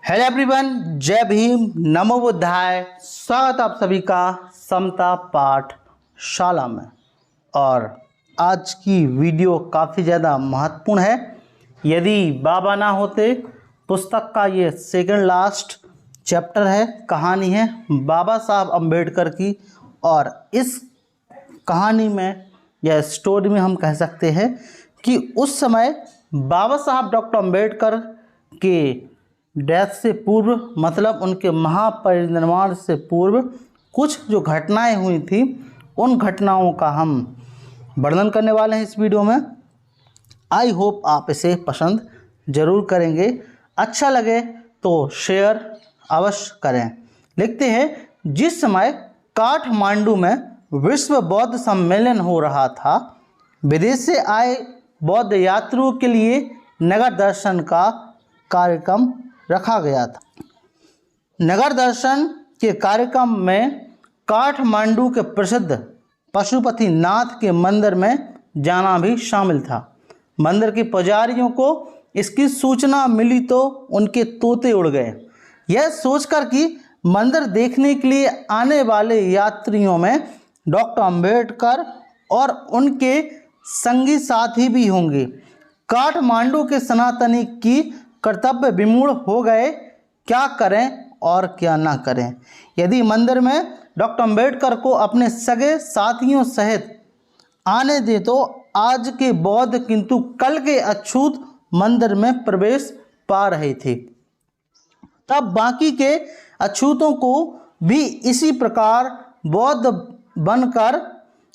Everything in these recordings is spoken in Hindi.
हेलो एवरीवन, जय भीम, नमो बुद्धाय। स्वागत आप सभी का समता पाठशाला में। और आज की वीडियो काफ़ी ज़्यादा महत्वपूर्ण है। यदि बाबा ना होते, पुस्तक का ये सेकंड लास्ट चैप्टर है, कहानी है बाबा साहब अम्बेडकर की। और इस कहानी में या स्टोरी में हम कह सकते हैं कि उस समय बाबा साहब डॉक्टर अम्बेडकर के डेथ से पूर्व, मतलब उनके महापरिनिर्वाण से पूर्व कुछ जो घटनाएं हुई थी, उन घटनाओं का हम वर्णन करने वाले हैं इस वीडियो में। आई होप आप इसे पसंद ज़रूर करेंगे। अच्छा लगे तो शेयर अवश्य करें। लिखते हैं, जिस समय काठमांडू में विश्व बौद्ध सम्मेलन हो रहा था, विदेश से आए बौद्ध यात्रियों के लिए नगर दर्शन का कार्यक्रम रखा गया था। नगर दर्शन के कार्यक्रम में काठमांडू के प्रसिद्ध पशुपतिनाथ के मंदिर में जाना भी शामिल था। मंदिर के पुजारियों को इसकी सूचना मिली तो उनके तोते उड़ गए, यह सोचकर कि मंदिर देखने के लिए आने वाले यात्रियों में डॉक्टर अम्बेडकर और उनके संगी साथी भी होंगे। काठमांडू के सनातनी की कर्तव्य विमूढ़ हो गए, क्या करें और क्या ना करें। यदि मंदिर में डॉक्टर अम्बेडकर को अपने सगे साथियों सहित आने दे तो आज के बौद्ध किंतु कल के अछूत मंदिर में प्रवेश पा रहे थे, तब बाकी के अछूतों को भी इसी प्रकार बौद्ध बनकर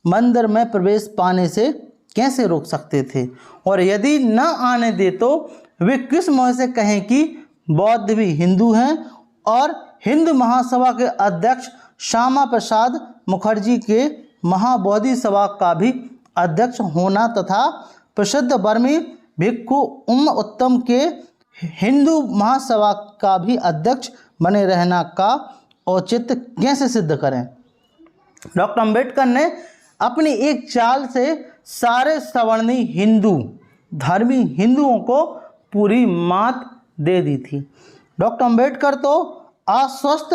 मंदिर में प्रवेश पाने से कैसे रोक सकते थे। और यदि न आने दे तो वे किस मुँह से कहें कि बौद्ध भी हिंदू हैं। और हिंदू महासभा के अध्यक्ष श्यामा प्रसाद मुखर्जी के महाबोधि सभा का भी अध्यक्ष होना तथा प्रसिद्ध बर्मी भिक्खु उत्तम के हिंदू महासभा का भी अध्यक्ष बने रहना का औचित्य कैसे सिद्ध करें। डॉक्टर अम्बेडकर ने अपनी एक चाल से सारे सवर्णी हिंदू धर्मी हिंदुओं को पूरी मात दे दी थी। डॉक्टर अम्बेडकर तो अस्वस्थ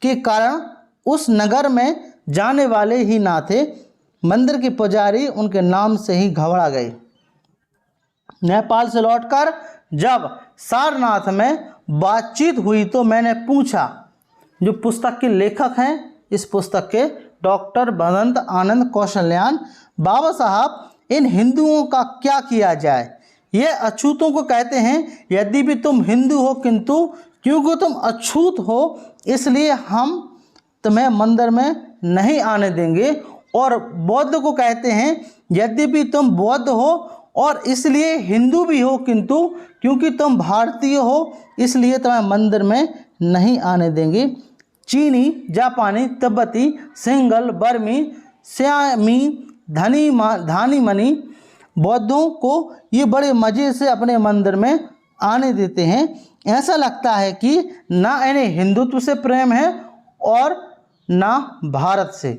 के कारण उस नगर में जाने वाले ही ना थे। मंदिर के पुजारी उनके नाम से ही घबरा गए। नेपाल से लौटकर जब सारनाथ में बातचीत हुई तो मैंने पूछा, जो पुस्तक के लेखक हैं इस पुस्तक के, डॉक्टर भदंत आनंद कौशल्यान, बाबा साहब इन हिंदुओं का क्या किया जाए। ये अछूतों को कहते हैं, यदि भी तुम हिंदू हो किंतु क्योंकि तुम अछूत हो इसलिए हम तुम्हें मंदिर में नहीं आने देंगे। और बौद्ध को कहते हैं, यद्यपि तुम बौद्ध हो और इसलिए हिंदू भी हो किंतु क्योंकि तुम भारतीय हो इसलिए तुम्हें मंदिर में नहीं आने देंगे। चीनी, जापानी, तिब्बती, सिंगल, बर्मी, श्यामी, धानी मनी बौद्धों को ये बड़े मज़े से अपने मंदिर में आने देते हैं। ऐसा लगता है कि ना इन्हें हिंदुत्व से प्रेम है और ना भारत से।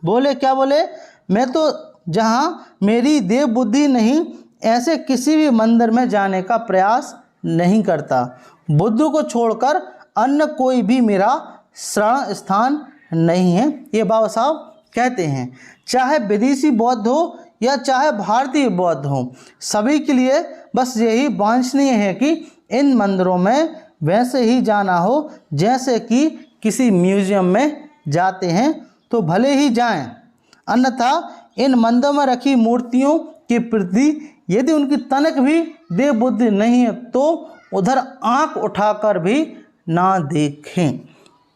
बोले क्या बोले, मैं तो जहाँ मेरी देव बुद्धि नहीं ऐसे किसी भी मंदिर में जाने का प्रयास नहीं करता। बुद्ध को छोड़कर अन्य कोई भी मेरा शरण स्थान नहीं है, ये बाबा साहब कहते हैं। चाहे विदेशी बौद्ध हो या चाहे भारतीय बौद्ध हो, सभी के लिए बस यही वांछनीय है कि इन मंदिरों में वैसे ही जाना हो जैसे कि किसी म्यूजियम में जाते हैं तो भले ही जाएं। अन्यथा इन मंदिरों में रखी मूर्तियों के प्रति यदि उनकी तनक भी देव बुद्धि नहीं है तो उधर आंख उठाकर भी ना देखें।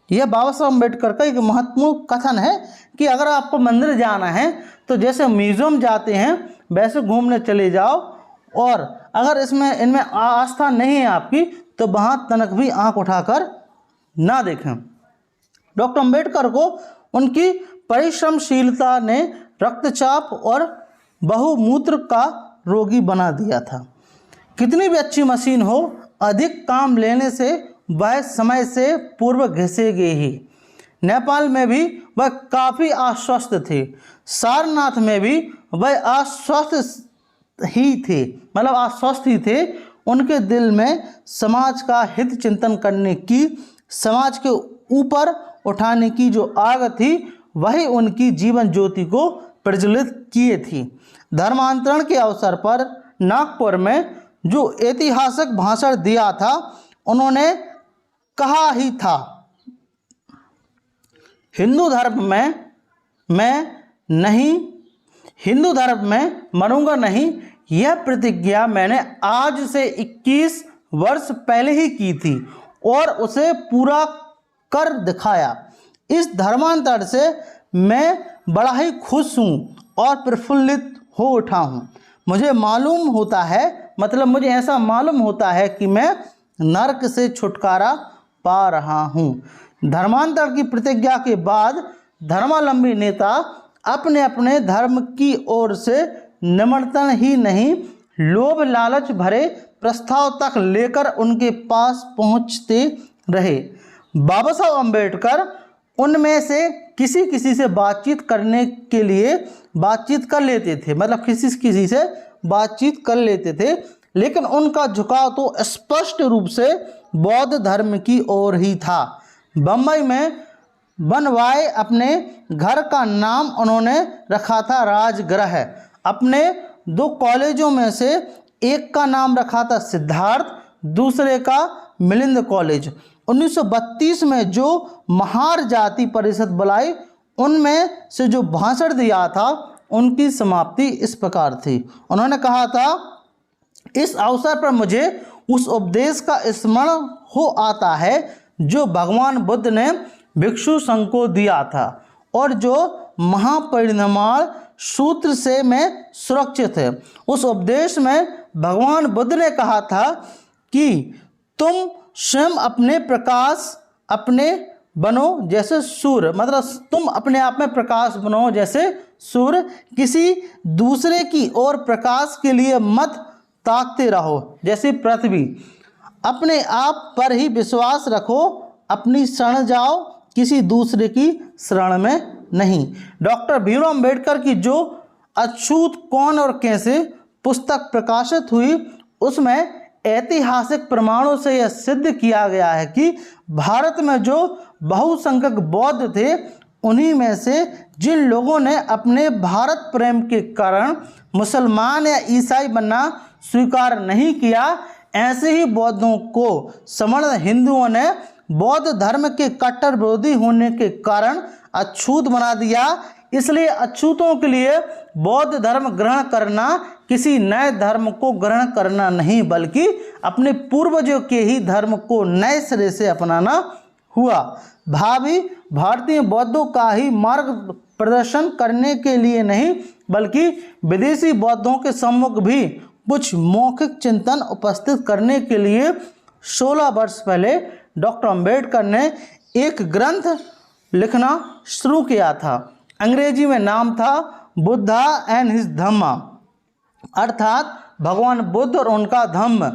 यह बाबा साहब अम्बेडकर का एक महत्वपूर्ण कथन है कि अगर आपको मंदिर जाना है तो जैसे म्यूजियम जाते हैं वैसे घूमने चले जाओ, और अगर इनमें आस्था नहीं है आपकी तो वहाँ तनक भी आंख उठाकर ना देखें। डॉक्टर अम्बेडकर को उनकी परिश्रमशीलता ने रक्तचाप और बहुमूत्र का रोगी बना दिया था। कितनी भी अच्छी मशीन हो, अधिक काम लेने से वह समय से पूर्व घिसेगी ही। नेपाल में भी वह काफ़ी अस्वस्थ थे। सारनाथ में भी वह अस्वस्थ ही थे, मतलब अस्वस्थ ही थे। उनके दिल में समाज का हित चिंतन करने की, समाज के ऊपर उठाने की जो आग थी वही उनकी जीवन ज्योति को प्रज्वलित किए थी। धर्मांतरण के अवसर पर नागपुर में जो ऐतिहासिक भाषण दिया था, उन्होंने कहा ही था, हिंदू धर्म में मरूंगा नहीं। यह प्रतिज्ञा मैंने आज से 21 वर्ष पहले ही की थी और उसे पूरा कर दिखाया। इस धर्मांतर से मैं बड़ा ही खुश हूँ और प्रफुल्लित हो उठा हूँ। मुझे मालूम होता है, मतलब मुझे ऐसा मालूम होता है कि मैं नरक से छुटकारा पा रहा हूँ। धर्मांतर की प्रतिज्ञा के बाद धर्मावलंबी नेता अपने अपने धर्म की ओर से निमंत्रण ही नहीं, लोभ लालच भरे प्रस्ताव तक लेकर उनके पास पहुंचते रहे। बाबा साहब अम्बेडकर उनमें से किसी किसी से बातचीत करने के लिए बातचीत कर लेते थे, मतलब किसी से बातचीत कर लेते थे, लेकिन उनका झुकाव तो स्पष्ट रूप से बौद्ध धर्म की ओर ही था। बम्बई में बनवाए अपने घर का नाम उन्होंने रखा था राजगृह। अपने 2 कॉलेजों में से एक का नाम रखा था सिद्धार्थ, दूसरे का मिलिंद कॉलेज। 1932 में जो महार जाति परिषद बुलाई, उनमें से जो भाषण दिया था उनकी समाप्ति इस प्रकार थी। उन्होंने कहा था, इस अवसर पर मुझे उस उपदेश का स्मरण हो आता है जो भगवान बुद्ध ने भिक्षु संघ को दिया था और जो महापरिनिर्वाण सूत्र से मैं सुरक्षित है। उस उपदेश में भगवान बुद्ध ने कहा था कि तुम स्वयं अपने प्रकाश अपने बनो जैसे सूर्य, मतलब तुम अपने आप में प्रकाश बनो जैसे सूर्य, किसी दूसरे की ओर प्रकाश के लिए मत ताकते रहो जैसे पृथ्वी। अपने आप पर ही विश्वास रखो, अपनी शरण जाओ, किसी दूसरे की शरण में नहीं। डॉक्टर भीमराव अम्बेडकर की जो अछूत कौन और कैसे पुस्तक प्रकाशित हुई, उसमें ऐतिहासिक प्रमाणों से यह सिद्ध किया गया है कि भारत में जो बहुसंख्यक बौद्ध थे, उन्हीं में से जिन लोगों ने अपने भारत प्रेम के कारण मुसलमान या ईसाई बनना स्वीकार नहीं किया, ऐसे ही बौद्धों को समर्थ हिंदुओं ने बौद्ध धर्म के कट्टर विरोधी होने के कारण अछूत बना दिया। इसलिए अछूतों के लिए बौद्ध धर्म ग्रहण करना किसी नए धर्म को ग्रहण करना नहीं, बल्कि अपने पूर्वजों के ही धर्म को नए सिरे से अपनाना हुआ। भावी भारतीय बौद्धों का ही मार्ग प्रदर्शन करने के लिए नहीं, बल्कि विदेशी बौद्धों के सम्मुख भी कुछ मौखिक चिंतन उपस्थित करने के लिए 16 वर्ष पहले डॉक्टर अम्बेडकर ने एक ग्रंथ लिखना शुरू किया था। अंग्रेजी में नाम था बुद्धा एंड हिज धम्मा, अर्थात भगवान बुद्ध और उनका धम्म।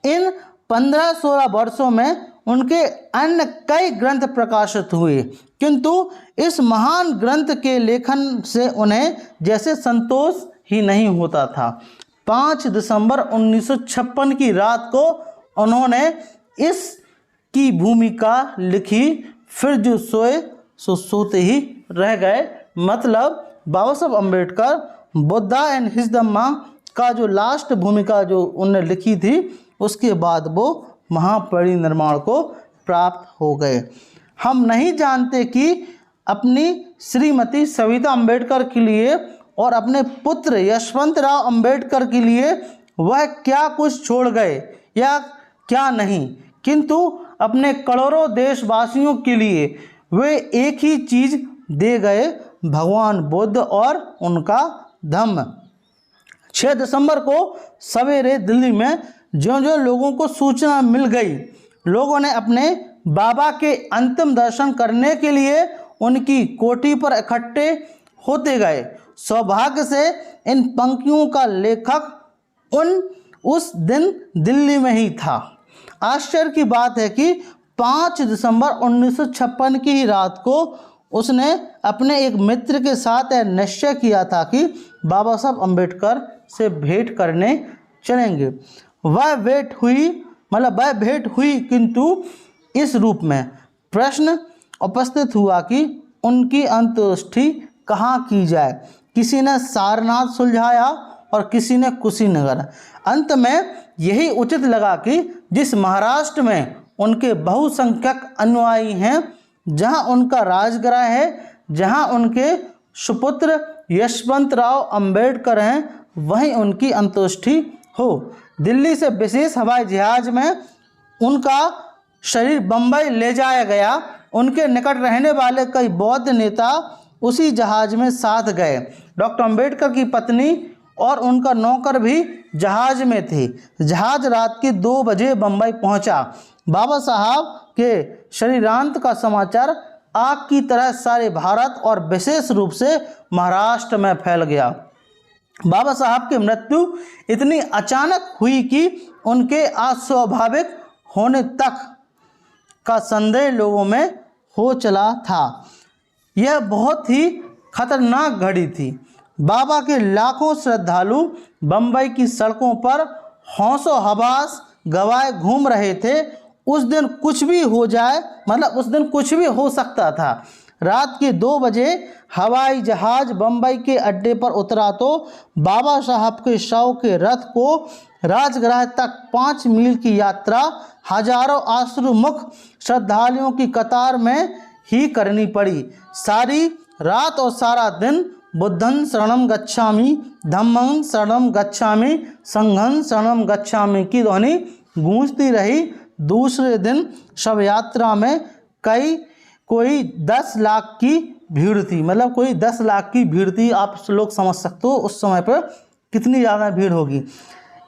इन 15-16 वर्षों में उनके अन्य कई ग्रंथ प्रकाशित हुए, किंतु इस महान ग्रंथ के लेखन से उन्हें जैसे संतोष ही नहीं होता था। 5 दिसंबर 1956 की रात को उन्होंने इस की भूमिका लिखी, फिर जो सोए सो सोते ही रह गए। मतलब बाबा साहब अम्बेडकर बुद्धा एंड हिज धम्मा का जो लास्ट भूमिका जो उन्होंने लिखी थी, उसके बाद वो महापरिनिर्वाण को प्राप्त हो गए। हम नहीं जानते कि अपनी श्रीमती सविता अम्बेडकर के लिए और अपने पुत्र यशवंतराव अम्बेडकर के लिए वह क्या कुछ छोड़ गए या क्या नहीं, किंतु अपने करोड़ों देशवासियों के लिए वे एक ही चीज़ दे गए, भगवान बुद्ध और उनका धम्म। 6 दिसंबर को सवेरे दिल्ली में ज्यों-ज्यों लोगों को सूचना मिल गई, लोगों ने अपने बाबा के अंतिम दर्शन करने के लिए उनकी कोठी पर इकट्ठे होते गए। सौभाग्य से इन पंक्तियों का लेखक उस दिन दिल्ली में ही था। आश्चर्य की बात है कि 5 दिसंबर 1956 की ही रात को उसने अपने एक मित्र के साथ यह निश्चय किया था कि बाबा साहब अम्बेडकर से भेंट करने चलेंगे। वह भेंट हुई किंतु इस रूप में। प्रश्न उपस्थित हुआ कि उनकी अंत्येष्टि कहाँ की जाए। किसी ने सारनाथ सुलझाया और किसी ने कुशीनगर। अंत में यही उचित लगा कि जिस महाराष्ट्र में उनके बहुसंख्यक अनुयायी हैं, जहां उनका राजगृह है, जहां उनके सुपुत्र यशवंतराव अंबेडकर हैं, वहीं उनकी अंत्येष्टि हो। दिल्ली से विशेष हवाई जहाज में उनका शरीर बम्बई ले जाया गया। उनके निकट रहने वाले कई बौद्ध नेता उसी जहाज में साथ गए। डॉक्टर अंबेडकर की पत्नी और उनका नौकर भी जहाज में थे। जहाज रात के 2 बजे बम्बई पहुंचा। बाबा साहब के शरीरांत का समाचार आग की तरह सारे भारत और विशेष रूप से महाराष्ट्र में फैल गया। बाबा साहब की मृत्यु इतनी अचानक हुई कि उनके अस्वाभाविक होने तक का संदेह लोगों में हो चला था। यह बहुत ही खतरनाक घड़ी थी। बाबा के लाखों श्रद्धालु बम्बई की सड़कों पर हौसो हवास गवाए घूम रहे थे। उस दिन कुछ भी हो जाए, उस दिन कुछ भी हो सकता था। रात के 2 बजे हवाई जहाज बम्बई के अड्डे पर उतरा तो बाबा साहब के शव के रथ को राजगृह तक 5 मील की यात्रा हजारों आश्रुमुख श्रद्धालुओं की कतार में ही करनी पड़ी। सारी रात और सारा दिन बुद्धं शरणं गच्छामि, धम्मं शरणं गच्छामि, संघं शरणं गच्छामि की ध्वनि गूंजती रही। दूसरे दिन शव यात्रा में कोई 10 लाख की भीड़ थी। कोई 10 लाख की भीड़ थी। आप लोग समझ सकते हो उस समय पर कितनी ज़्यादा भीड़ होगी।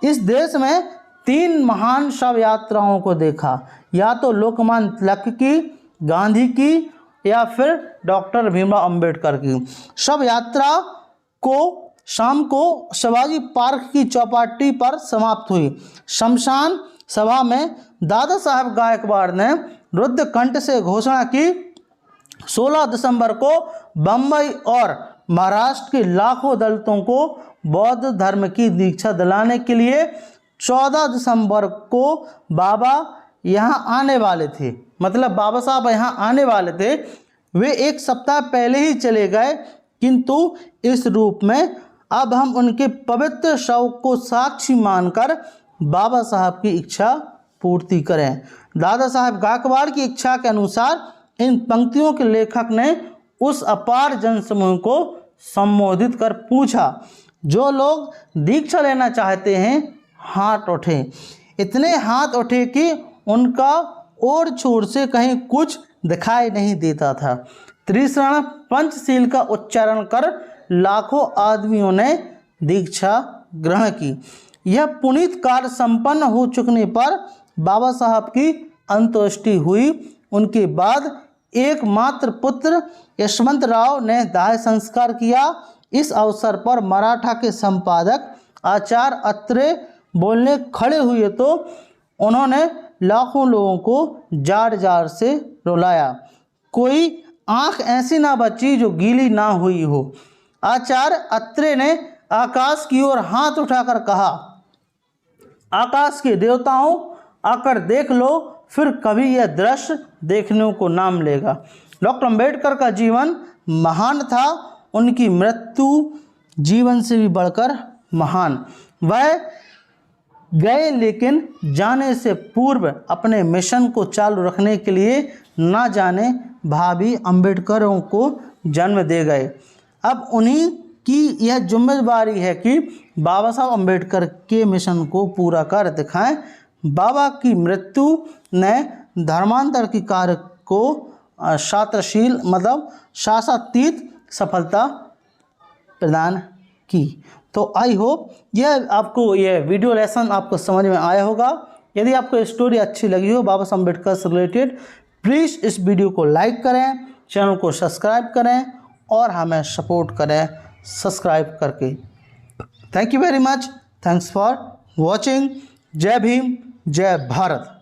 इस देश में 3 महान शव यात्राओं को देखा, या तो लोकमान्य तिलक की, गांधी की, या फिर डॉक्टर भीमराव अंबेडकर की। शव यात्रा को शाम को शिवाजी पार्क की चौपाटी पर समाप्त हुई। शमशान सभा में दादा साहब गायकवाड़ ने रुद्ध कंठ से घोषणा की 16 दिसंबर को बम्बई और महाराष्ट्र के लाखों दलितों को बौद्ध धर्म की दीक्षा दिलाने के लिए 14 दिसंबर को बाबा यहाँ आने वाले थे। बाबा साहब यहाँ आने वाले थे। वे 1 सप्ताह पहले ही चले गए, किंतु इस रूप में अब हम उनके पवित्र शव को साक्षी मानकर बाबा साहब की इच्छा पूर्ति करें। दादा साहब गायकवाड़ की इच्छा के अनुसार इन पंक्तियों के लेखक ने उस अपार जनसमूह को संबोधित कर पूछा, जो लोग दीक्षा लेना चाहते हैं हाथ उठें। इतने हाथ उठे कि उनका ओर छोर से कहीं कुछ दिखाई नहीं देता था। त्रिशरण पंचशील का उच्चारण कर लाखों आदमियों ने दीक्षा ग्रहण की। यह पुनीत कार्य संपन्न हो चुकने पर बाबा साहब की अंत्येष्टि हुई। उनके बाद एकमात्र पुत्र यशवंतराव ने दाह संस्कार किया। इस अवसर पर मराठा के संपादक आचार्य अत्रे बोलने खड़े हुए तो उन्होंने लाखों लोगों को जार जार से रुलाया। कोई आंख ऐसी ना बची जो गीली ना हुई हो। आचार्य अत्रे ने आकाश की ओर हाथ उठाकर कहा, आकाश के देवताओं, आकर देख लो, फिर कभी यह दृश्य देखने को ना मिलेगा। डॉक्टर अंबेडकर का जीवन महान था, उनकी मृत्यु जीवन से भी बढ़कर महान। वह गए, लेकिन जाने से पूर्व अपने मिशन को चालू रखने के लिए ना जाने भाभी अंबेडकरों को जन्म दे गए। अब उन्हीं की यह जिम्मेदारी है कि बाबा साहब अंबेडकर के मिशन को पूरा कर दिखाएं। बाबा की मृत्यु ने धर्मांतर की कार्य को शास्त्रातीत सफलता प्रदान की। तो आई होप यह वीडियो लेसन आपको समझ में आया होगा। यदि आपको स्टोरी अच्छी लगी हो बाबा साहब अंबेडकर से रिलेटेड, प्लीज़ इस वीडियो को लाइक करें, चैनल को सब्सक्राइब करें और हमें सपोर्ट करें सब्सक्राइब करके। Thank you very much. Thanks for watching. जय भीम, जय भारत।